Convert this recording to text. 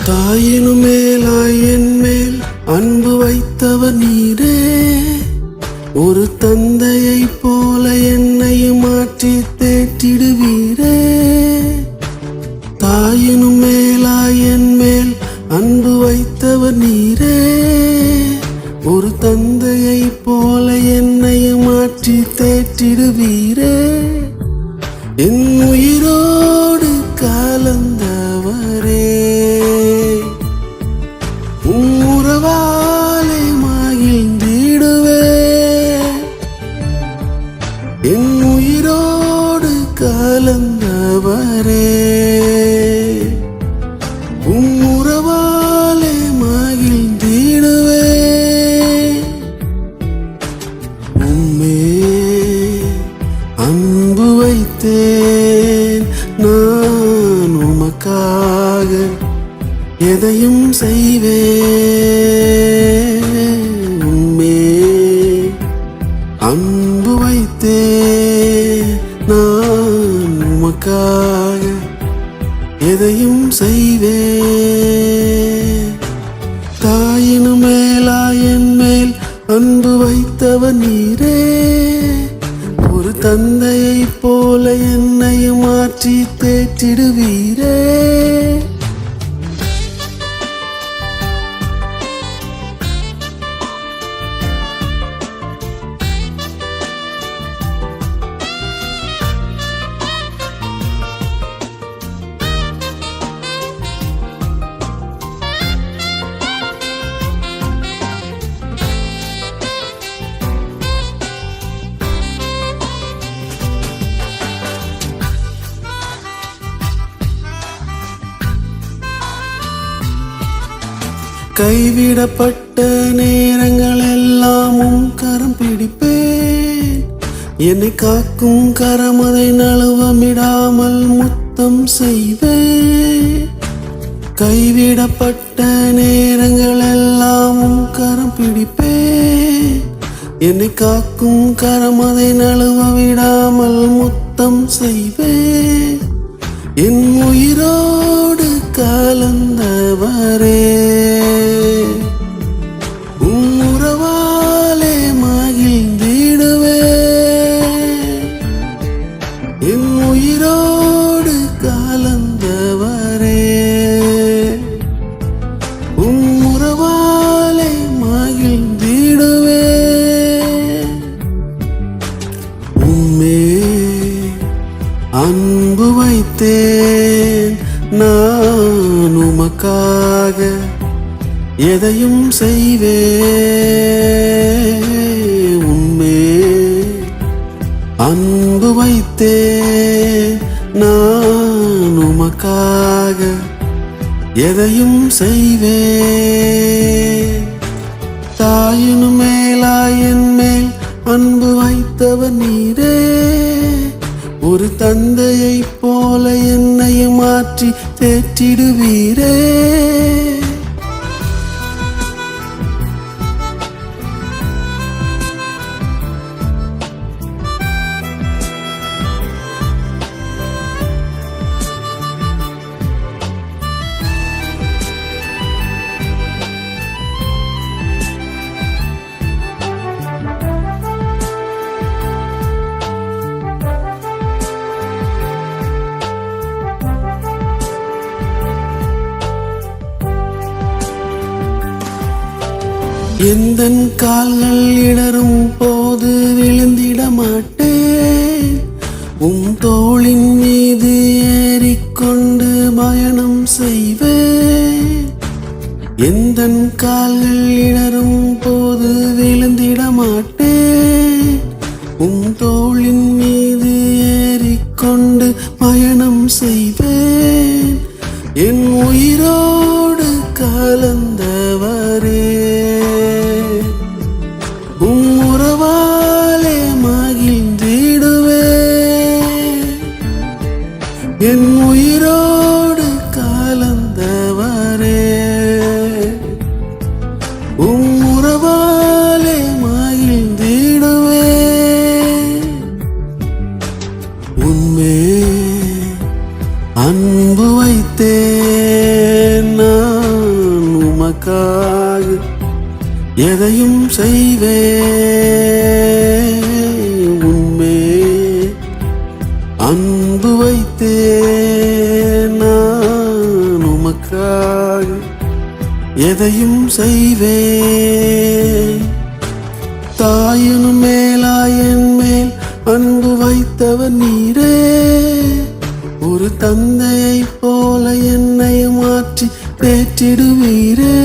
தாயினும் மேலாய் என் மேல் அன்பு வைத்தவர் நீரே. ஒரு தந்தையைப் போல என்னையும் மாற்றி தேற்றிடுவீரே. தாயினும் மேலாய் என் மேல் அன்பு வைத்தவர் நீரே. ஒரு தந்தையைப் போல என்னையும் மாற்றி தேற்றிடுவீரே. என் உயிரோடு கலந்தவரே, உறவாலே மகிழ்ந்திடுவே. என் உயிரோடு கலந்தவரே, உறவாலே மகிழ்ந்திடுவே. உம்மே அன்பு வைத்தேன் நான், உமக்காக எதையும் செய்வேன். உம்மே அன்பு வைத்தேன் நான், உமக்காக எதையும் செய்வேன். தாயினும் மேலாய் என் மேல் அன்பு வைத்தவர் நீரே. ஒரு தந்தையைப் போல என்னையும் மாற்றி தேற்றிடுவீரே. கைவிடப்பட்ட நேரங்கள் எல்லாம் கரம் பிடிப்பேன். என்னை காக்கும் கரம் அதை நழுவமிடாமல் முத்தம் செய்வேன். கைவிடப்பட்ட நேரங்கள் எல்லாம் கரம் பிடிப்பேன். என்னை காக்கும் கரம் அதை நழுவவிடாமல் முத்தம் செய்வேன். என் உயிரோடு கலந்தவரே, உறவாலே மகிழ்ந்திடுவே. என் உயிரோடு கலந்தவரே, உறவாலே மகிழ்ந்திடுவே. உம்மே அன்பு வைத்தேன் நான், உமக்காக எதையும் செய்வேன். உம்மே அன்பு வைத்தேன் நான், உமக்காக எதையும் செய்வேன். தாயினும் மேலாய் என் மேல் அன்பு வைத்தவர் நீரே. ஒரு தந்தையைப் போல என்னையும் மாற்றி தேற்றிடுவீரே. எந்தன் கால்கள் இடரும் போது விழுந்திட மாட்டேன். தோளின் மீது ஏறிக்கொண்டு பயணம் செய்வேன். எந்தன் கால்கள் இடரும் போது விழுந்திட மாட்டேன். தோளின் மீது ஏறிக்கொண்டு பயணம் செய்வேன். என் உயிரோடு கலந்தவரே, உறவாலே மகிழ்ந்திடுவே. என் உயிரோடு கலந்தவரே, உறவாலே மகிழ்ந்திடுவே. உம்மே அன்பு வைத்தேன் நான், உமக்காக எதையும் செய்வே உண்மே அன்பு வைத்தே நான் உமக்காக எதையும் செய்வே தாயினும் மேலாயன் மேல் அன்பு வைத்தவர் நீரே ஒரு தந்தையைப் போல என்னை மாற்றி தேற்றிடுவீரே